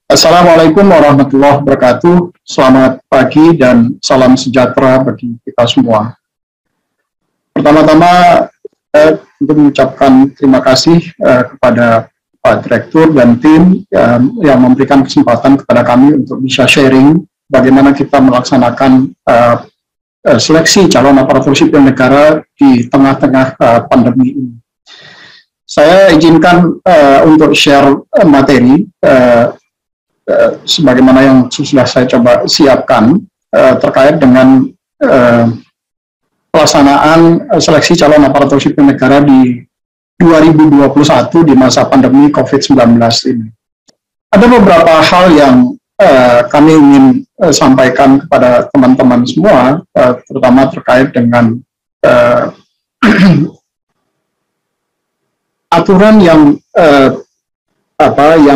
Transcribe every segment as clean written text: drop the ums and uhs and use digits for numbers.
Assalamualaikum warahmatullahi wabarakatuh. Selamat pagi dan salam sejahtera bagi kita semua. Pertama-tama, untuk mengucapkan terima kasih kepada Pak Direktur dan tim yang memberikan kesempatan kepada kami untuk bisa sharing bagaimana kita melaksanakan seleksi calon aparatur sipil negara di tengah-tengah pandemi ini. Saya izinkan untuk share materi sebagaimana yang sudah saya coba siapkan terkait dengan pelaksanaan seleksi calon aparatur sipil negara di 2021 di masa pandemi COVID-19 ini. Ada beberapa hal yang kami ingin sampaikan kepada teman-teman semua, terutama terkait dengan aturan yang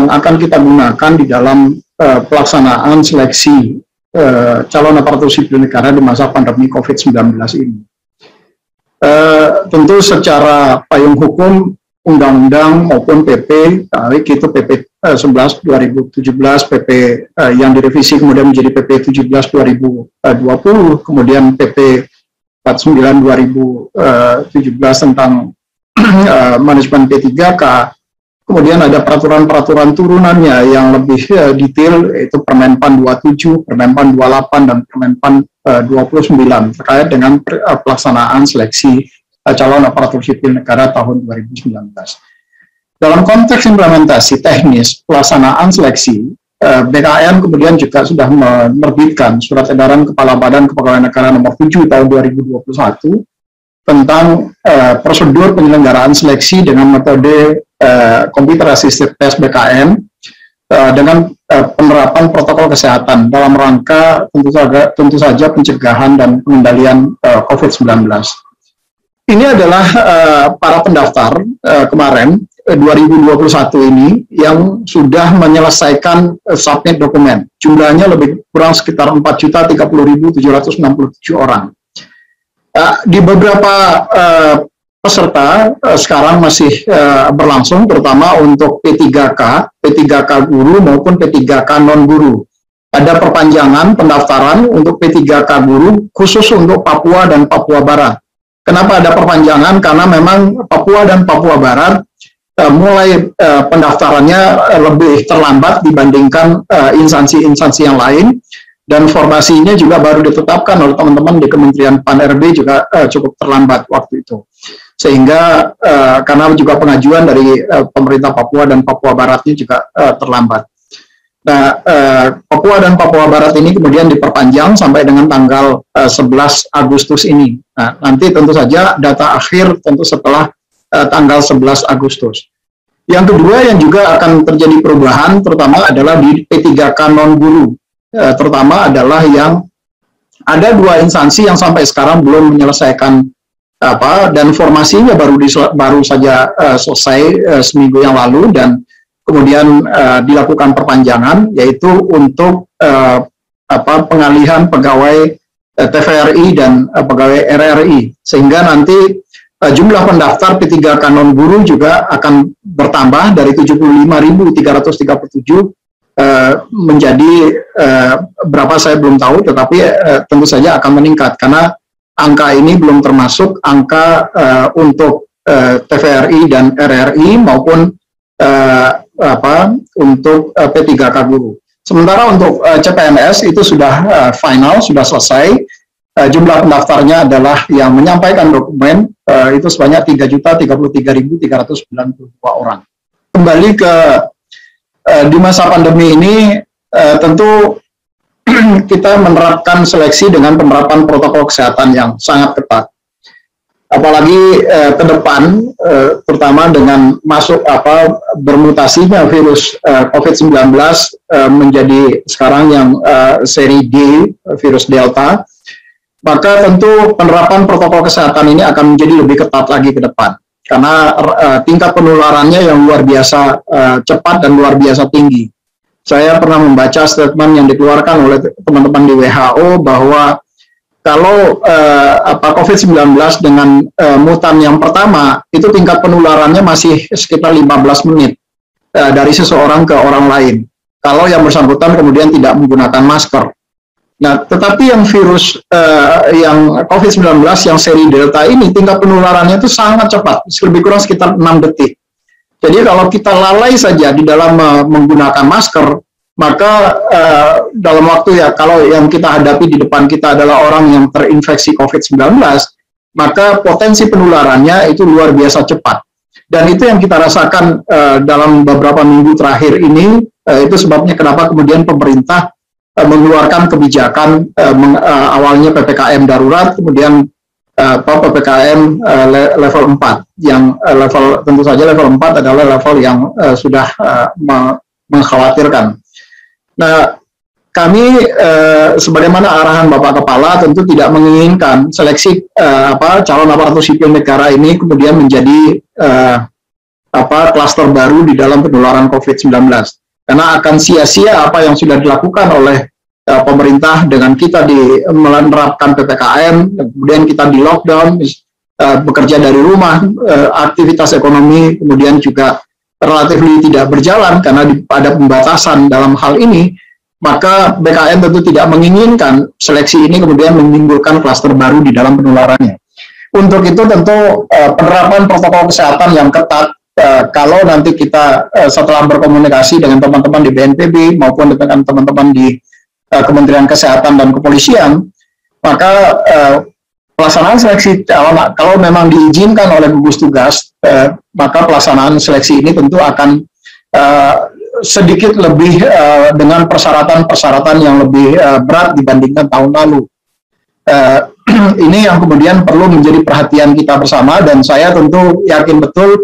akan kita gunakan di dalam pelaksanaan seleksi calon aparatur sipil negara di masa pandemi COVID-19 ini. Tentu secara payung hukum, undang-undang maupun PP, baik itu PP 11 2017, PP yang direvisi kemudian menjadi PP 17 2020, kemudian PP 49 2017 tentang manajemen P3K, kemudian ada peraturan-peraturan turunannya yang lebih detail, yaitu Permenpan 27, Permenpan 28, dan Permenpan 29 terkait dengan pelaksanaan seleksi calon aparatur sipil negara tahun 2019. Dalam konteks implementasi teknis pelaksanaan seleksi, BKN kemudian juga sudah menerbitkan Surat Edaran Kepala Badan Kepegawaian Negara Nomor 7 Tahun 2021 tentang prosedur penyelenggaraan seleksi dengan metode Computer Assisted Test BKN dengan penerapan protokol kesehatan dalam rangka tentu saja pencegahan dan pengendalian COVID-19. Ini adalah para pendaftar kemarin 2021 ini yang sudah menyelesaikan submit dokumen. Jumlahnya lebih kurang sekitar 4.030.767 orang. Di beberapa peserta sekarang masih berlangsung, terutama untuk P3K guru maupun P3K non-guru. Ada perpanjangan pendaftaran untuk P3K guru khusus untuk Papua dan Papua Barat. Kenapa ada perpanjangan? Karena memang Papua dan Papua Barat mulai pendaftarannya lebih terlambat dibandingkan instansi-instansi yang lain. Dan formasinya juga baru ditetapkan oleh teman-teman di Kementerian Pan-RB juga cukup terlambat waktu itu. Sehingga karena juga pengajuan dari pemerintah Papua dan Papua Baratnya juga terlambat. Nah, Papua dan Papua Barat ini kemudian diperpanjang sampai dengan tanggal 11 Agustus ini. Nah, nanti tentu saja data akhir tentu setelah tanggal 11 Agustus. Yang kedua yang juga akan terjadi perubahan terutama adalah di P3K non-guru. Terutama adalah yang ada dua instansi yang sampai sekarang belum menyelesaikan dan formasinya baru saja selesai seminggu yang lalu, dan kemudian dilakukan perpanjangan, yaitu untuk pengalihan pegawai TVRI dan pegawai RRI, sehingga nanti jumlah pendaftar P3K non-guru juga akan bertambah dari 75.337 menjadi berapa saya belum tahu, tetapi tentu saja akan meningkat karena angka ini belum termasuk angka untuk TVRI dan RRI maupun untuk P3K guru. Sementara untuk CPNS itu sudah final, sudah selesai. Jumlah pendaftarnya adalah yang menyampaikan dokumen itu sebanyak 3.033.392 orang. Kembali ke di masa pandemi ini tentu kita menerapkan seleksi dengan penerapan protokol kesehatan yang sangat ketat. Apalagi ke depan, terutama dengan bermutasinya virus COVID-19 menjadi sekarang yang seri D, virus Delta, maka tentu penerapan protokol kesehatan ini akan menjadi lebih ketat lagi ke depan. Karena tingkat penularannya yang luar biasa cepat dan luar biasa tinggi. Saya pernah membaca statement yang dikeluarkan oleh teman-teman di WHO bahwa kalau COVID-19 dengan mutan yang pertama, itu tingkat penularannya masih sekitar 15 menit dari seseorang ke orang lain. kalau yang bersangkutan kemudian tidak menggunakan masker. Nah, tetapi yang virus yang COVID-19 yang seri Delta ini tingkat penularannya itu sangat cepat, lebih kurang sekitar 6 detik. Jadi kalau kita lalai saja di dalam menggunakan masker, maka dalam waktu kalau yang kita hadapi di depan kita adalah orang yang terinfeksi COVID-19, maka potensi penularannya itu luar biasa cepat. Dan itu yang kita rasakan dalam beberapa minggu terakhir ini, itu sebabnya kenapa kemudian pemerintah mengeluarkan kebijakan awalnya PPKM darurat, kemudian PPKM level 4, yang tentu saja level 4 adalah level yang sudah mengkhawatirkan. Nah, kami sebagaimana arahan Bapak Kepala tentu tidak menginginkan seleksi calon aparatur sipil negara ini kemudian menjadi klaster baru di dalam penularan COVID-19. Karena akan sia-sia apa yang sudah dilakukan oleh pemerintah dengan kita menerapkan PPKM, kemudian kita di lockdown, bekerja dari rumah, aktivitas ekonomi kemudian juga relatif tidak berjalan karena ada pembatasan dalam hal ini, maka BKN tentu tidak menginginkan seleksi ini kemudian menimbulkan klaster baru di dalam penularannya. Untuk itu tentu penerapan protokol kesehatan yang ketat, kalau nanti kita setelah berkomunikasi dengan teman-teman di BNPB maupun dengan teman-teman di Kementerian Kesehatan dan Kepolisian, maka pelaksanaan seleksi kalau memang diizinkan oleh gugus tugas, maka pelaksanaan seleksi ini tentu akan sedikit lebih dengan persyaratan-persyaratan yang lebih berat dibandingkan tahun lalu. Ini yang kemudian perlu menjadi perhatian kita bersama, dan saya tentu yakin betul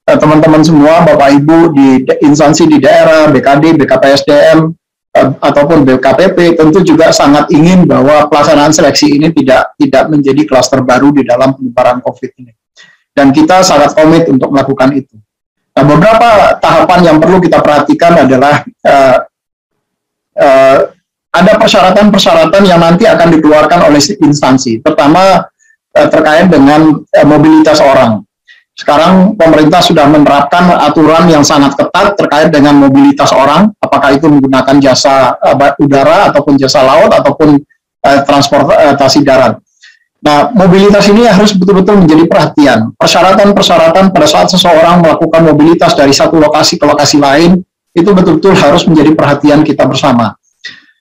teman-teman semua, Bapak Ibu di instansi di daerah, BKD, BKPSDM, ataupun BKPP tentu juga sangat ingin bahwa pelaksanaan seleksi ini tidak menjadi klaster baru di dalam penyebaran COVID ini. Dan kita sangat komit untuk melakukan itu. Nah, beberapa tahapan yang perlu kita perhatikan adalah ada persyaratan-persyaratan yang nanti akan dikeluarkan oleh instansi. Pertama, terkait dengan mobilitas orang. Sekarang pemerintah sudah menerapkan aturan yang sangat ketat terkait dengan mobilitas orang, apakah itu menggunakan jasa udara ataupun jasa laut ataupun transportasi darat. Nah, mobilitas ini harus betul-betul menjadi perhatian. Persyaratan-persyaratan pada saat seseorang melakukan mobilitas dari satu lokasi ke lokasi lain, itu betul-betul harus menjadi perhatian kita bersama.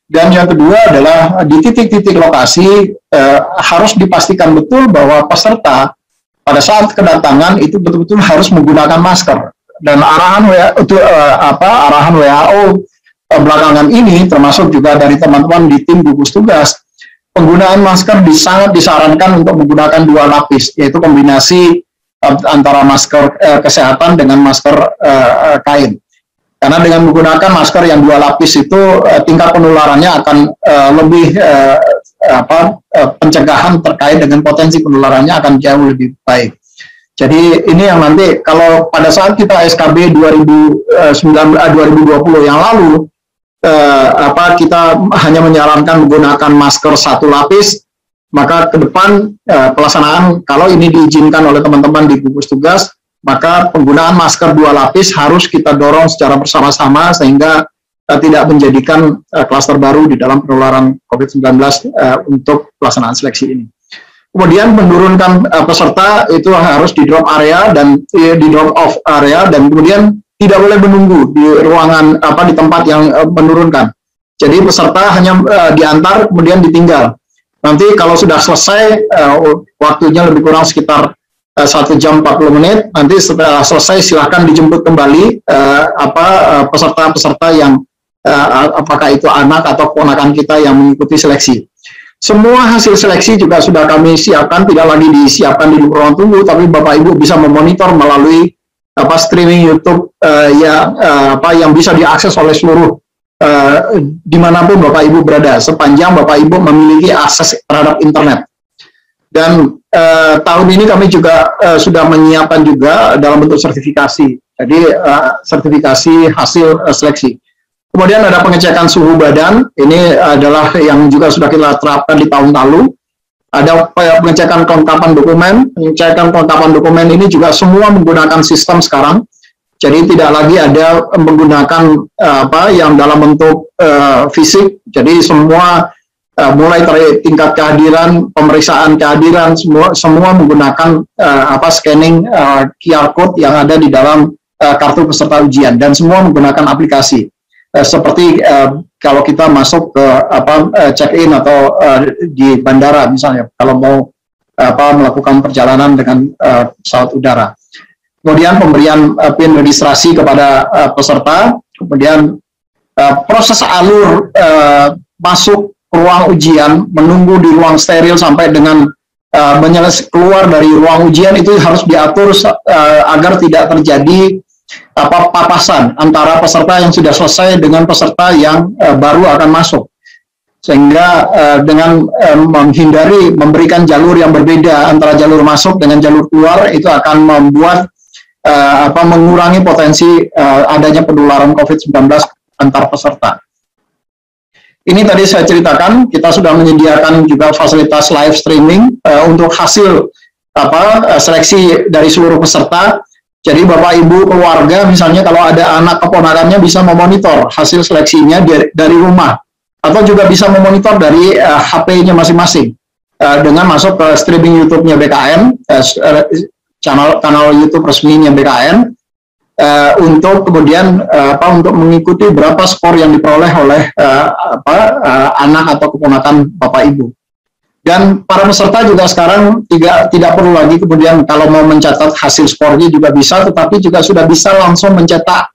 Dan yang kedua adalah di titik-titik lokasi harus dipastikan betul bahwa peserta pada saat kedatangan itu betul-betul harus menggunakan masker. Dan arahan WHO belakangan ini, termasuk juga dari teman-teman di tim gugus tugas, penggunaan masker sangat disarankan untuk menggunakan 2 lapis, yaitu kombinasi antara masker kesehatan dengan masker kain. Karena dengan menggunakan masker yang 2 lapis itu tingkat penularannya akan lebih pencegahan terkait dengan potensi penularannya akan jauh lebih baik. Jadi ini yang nanti kalau pada saat kita SKB 2020 yang lalu kita hanya menyarankan menggunakan masker 1 lapis, maka ke depan pelaksanaan kalau ini diizinkan oleh teman-teman di gugus tugas, maka penggunaan masker 2 lapis harus kita dorong secara bersama-sama sehingga tidak menjadikan klaster baru di dalam penularan COVID-19 untuk pelaksanaan seleksi ini. Kemudian menurunkan peserta itu harus di drop area dan di drop off area, dan kemudian tidak boleh menunggu di ruangan di tempat yang menurunkan. Jadi peserta hanya diantar kemudian ditinggal. Nanti kalau sudah selesai waktunya lebih kurang sekitar 1 jam 40 menit, nanti setelah selesai silahkan dijemput kembali peserta-peserta yang apakah itu anak atau keponakan kita yang mengikuti seleksi. Semua hasil seleksi juga sudah kami siapkan, tidak lagi disiapkan di ruang tunggu, tapi Bapak Ibu bisa memonitor melalui streaming YouTube yang bisa diakses oleh seluruh dimanapun Bapak Ibu berada, sepanjang Bapak Ibu memiliki akses terhadap internet. Dan tahun ini kami juga sudah menyiapkan juga dalam bentuk sertifikasi, jadi sertifikasi hasil seleksi. Kemudian ada pengecekan suhu badan, ini adalah yang juga sudah kita terapkan di tahun lalu. Ada pengecekan kelengkapan dokumen ini juga semua menggunakan sistem sekarang. Jadi tidak lagi ada menggunakan yang dalam bentuk fisik. Jadi semua mulai dari tingkat kehadiran, pemeriksaan kehadiran, semua menggunakan scanning QR code yang ada di dalam kartu peserta ujian, dan semua menggunakan aplikasi. Seperti kalau kita masuk ke check-in atau di bandara misalnya, kalau mau melakukan perjalanan dengan pesawat udara. Kemudian pemberian PIN registrasi kepada peserta, kemudian proses alur masuk ke ruang ujian, menunggu di ruang steril sampai dengan keluar dari ruang ujian itu harus diatur agar tidak terjadi papasan antara peserta yang sudah selesai dengan peserta yang baru akan masuk. Sehingga dengan menghindari memberikan jalur yang berbeda antara jalur masuk dengan jalur keluar, itu akan membuat mengurangi potensi adanya penularan COVID-19 antar peserta. Ini tadi saya ceritakan, kita sudah menyediakan juga fasilitas live streaming untuk hasil seleksi dari seluruh peserta. Jadi Bapak Ibu keluarga misalnya kalau ada anak keponakannya bisa memonitor hasil seleksinya dari rumah, atau juga bisa memonitor dari HP-nya masing-masing dengan masuk ke streaming YouTube-nya BKN, kanal YouTube resminya BKN, untuk kemudian untuk mengikuti berapa skor yang diperoleh oleh anak atau keponakan Bapak Ibu. Dan para peserta juga sekarang tidak perlu lagi kemudian kalau mau mencatat hasil skornya juga bisa, tetapi juga sudah bisa langsung mencetak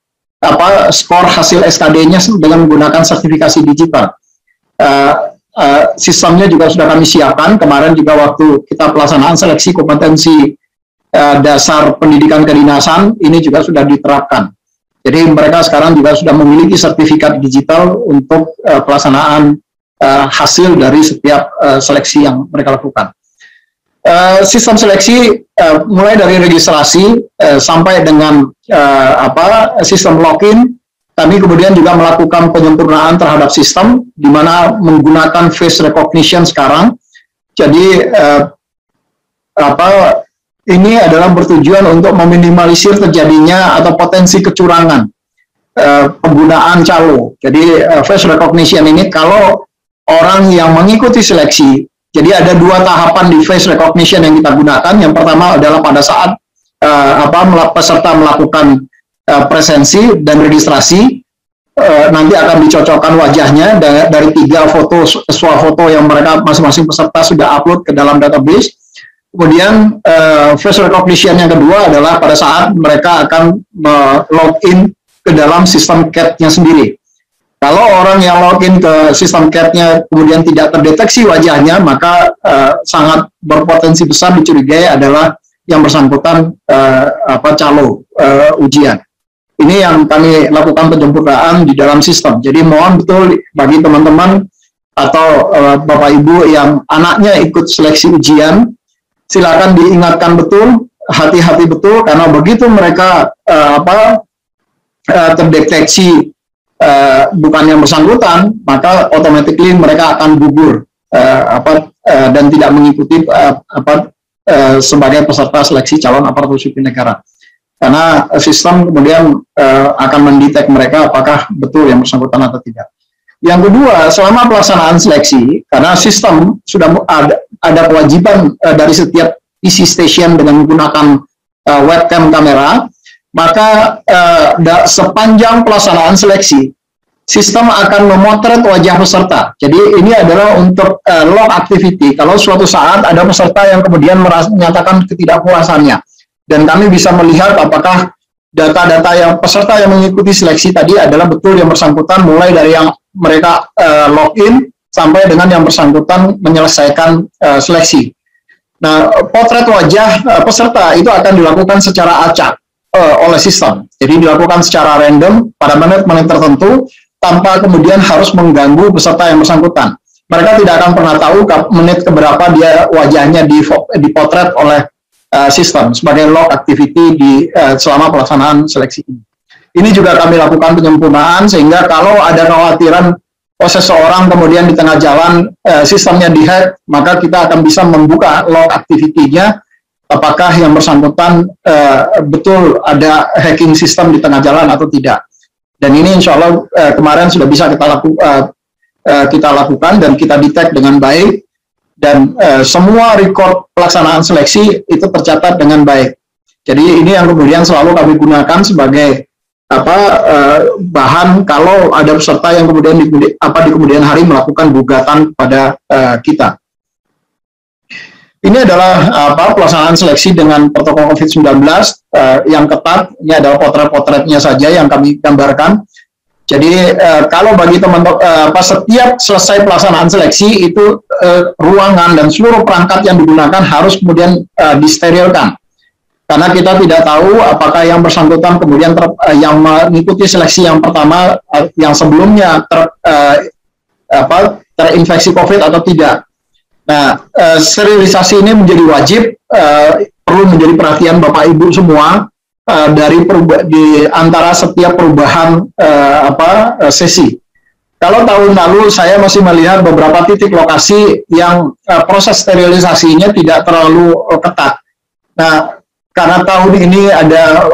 skor hasil SKD-nya dengan menggunakan sertifikasi digital. Sistemnya juga sudah kami siapkan. Kemarin juga waktu kita pelaksanaan seleksi kompetensi dasar pendidikan kedinasan, ini juga sudah diterapkan. Jadi mereka sekarang juga sudah memiliki sertifikat digital untuk pelaksanaan hasil dari setiap seleksi yang mereka lakukan. Sistem seleksi mulai dari registrasi sampai dengan sistem login, kami kemudian juga melakukan penyempurnaan terhadap sistem, di mana menggunakan face recognition sekarang. Jadi ini adalah bertujuan untuk meminimalisir terjadinya atau potensi kecurangan penggunaan calo. Jadi face recognition ini kalau orang yang mengikuti seleksi, jadi ada dua tahapan di face recognition yang kita gunakan. Yang pertama adalah pada saat peserta melakukan presensi dan registrasi, nanti akan dicocokkan wajahnya dari 3 foto swafoto yang mereka masing-masing peserta sudah upload ke dalam database. Kemudian face recognition yang kedua adalah pada saat mereka akan login ke dalam sistem CAT-nya sendiri. Kalau orang yang login ke sistem CAT-nya kemudian tidak terdeteksi wajahnya, maka sangat berpotensi besar dicurigai adalah yang bersangkutan calo ujian. Ini yang kami lakukan penyempurnaan di dalam sistem. Jadi mohon betul bagi teman-teman atau Bapak Ibu yang anaknya ikut seleksi ujian, silakan diingatkan betul, hati-hati betul, karena begitu mereka terdeteksi bukan yang bersangkutan, maka automatically mereka akan gugur dan tidak mengikuti sebagai peserta seleksi calon aparatur sipil negara. Karena sistem kemudian akan mendetek mereka apakah betul yang bersangkutan atau tidak. Yang kedua, selama pelaksanaan seleksi, karena sistem sudah ada kewajiban dari setiap PC station dengan menggunakan webcam kamera, maka sepanjang pelaksananaan seleksi, sistem akan memotret wajah peserta. Jadi ini adalah untuk log activity. Kalau suatu saat ada peserta yang kemudian menyatakan ketidakpuasannya, dan kami bisa melihat apakah data-data yang peserta yang mengikuti seleksi tadi adalah betul yang bersangkutan, mulai dari yang mereka login sampai dengan yang bersangkutan menyelesaikan seleksi. Nah, potret wajah peserta itu akan dilakukan secara acak oleh sistem. Jadi dilakukan secara random pada menit-menit tertentu tanpa kemudian harus mengganggu peserta yang bersangkutan. Mereka tidak akan pernah tahu menit keberapa dia wajahnya dipotret oleh sistem sebagai log activity selama pelaksanaan seleksi ini. Ini juga kami lakukan penyempurnaan sehingga kalau ada kekhawatiran seseorang kemudian di tengah jalan sistemnya dihack, maka kita akan bisa membuka log activity-nya apakah yang bersangkutan betul ada hacking sistem di tengah jalan atau tidak. Dan ini insya Allah kemarin sudah bisa kita lakukan dan kita detect dengan baik, dan semua record pelaksanaan seleksi itu tercatat dengan baik. Jadi ini yang kemudian selalu kami gunakan sebagai bahan kalau ada peserta yang kemudian di kemudian hari melakukan gugatan pada kita. Ini adalah pelaksanaan seleksi dengan protokol COVID-19 yang ketat. Ini adalah potret-potretnya saja yang kami gambarkan. Jadi kalau bagi teman-teman setiap selesai pelaksanaan seleksi itu ruangan dan seluruh perangkat yang digunakan harus kemudian disterilkan. Karena kita tidak tahu apakah yang bersangkutan kemudian yang mengikuti seleksi yang pertama yang sebelumnya terinfeksi COVID atau tidak. Nah, sterilisasi ini menjadi wajib, perlu menjadi perhatian Bapak Ibu semua di antara setiap perubahan sesi. Kalau tahun lalu saya masih melihat beberapa titik lokasi yang proses sterilisasinya tidak terlalu ketat. Nah, karena tahun ini ada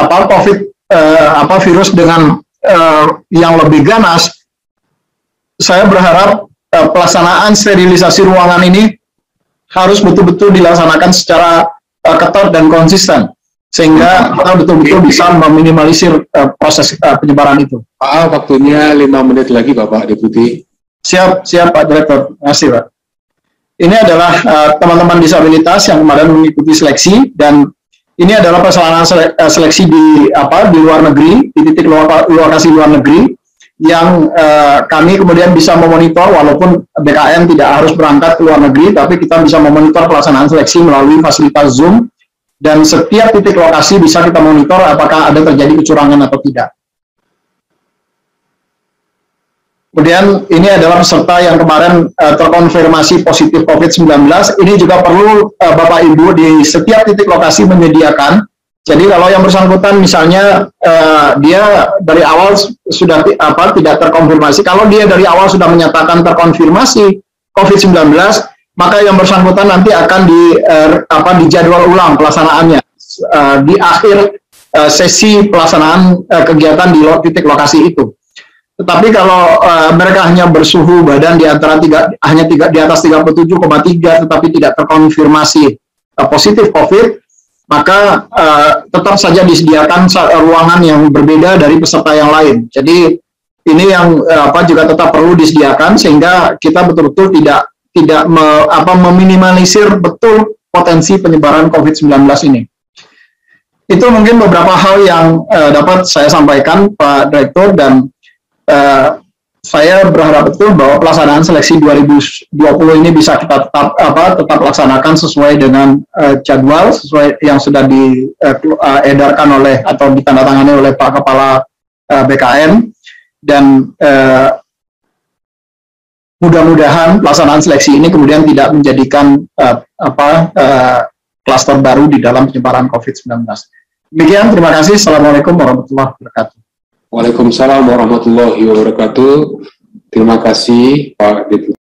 COVID virus dengan yang lebih ganas, saya berharap pelaksanaan sterilisasi ruangan ini harus betul-betul dilaksanakan secara ketat dan konsisten, sehingga kita betul-betul bisa meminimalisir proses penyebaran itu. Pak, waktunya 5 menit lagi, Bapak Deputi. Siap Pak Direktur. Terima kasih, Pak. Ini adalah teman-teman disabilitas yang kemarin mengikuti seleksi, dan ini adalah pelaksanaan seleksi di luar negeri, di titik lokasi luar negeri, yang kami kemudian bisa memonitor, walaupun BKN tidak harus berangkat ke luar negeri, tapi kita bisa memonitor pelaksanaan seleksi melalui fasilitas Zoom, dan setiap titik lokasi bisa kita monitor apakah ada terjadi kecurangan atau tidak. Kemudian ini adalah peserta yang kemarin terkonfirmasi positif COVID-19. Ini juga perlu Bapak Ibu di setiap titik lokasi menyediakan. Jadi kalau yang bersangkutan misalnya dia dari awal sudah tidak terkonfirmasi, kalau dia dari awal sudah menyatakan terkonfirmasi COVID-19, maka yang bersangkutan nanti akan dijadwal ulang pelaksanaannya di akhir sesi pelaksanaan kegiatan di titik lokasi itu. Tetapi kalau mereka hanya bersuhu badan di antara di atas 37,3 tetapi tidak terkonfirmasi positif COVID, maka tetap saja disediakan ruangan yang berbeda dari peserta yang lain. Jadi ini yang juga tetap perlu disediakan, sehingga kita betul-betul tidak meminimalisir betul potensi penyebaran COVID-19 ini. Itu mungkin beberapa hal yang dapat saya sampaikan, Pak Direktur, dan saya berharap betul bahwa pelaksanaan seleksi 2020 ini bisa kita tetap laksanakan sesuai dengan jadwal, sesuai yang sudah diedarkan oleh atau ditandatangani oleh Pak Kepala BKN, dan mudah-mudahan pelaksanaan seleksi ini kemudian tidak menjadikan klaster baru di dalam penyebaran COVID-19. Demikian, terima kasih. Assalamualaikum warahmatullahi wabarakatuh. Waalaikumsalam warahmatullahi wabarakatuh. Terima kasih Pak Deputi.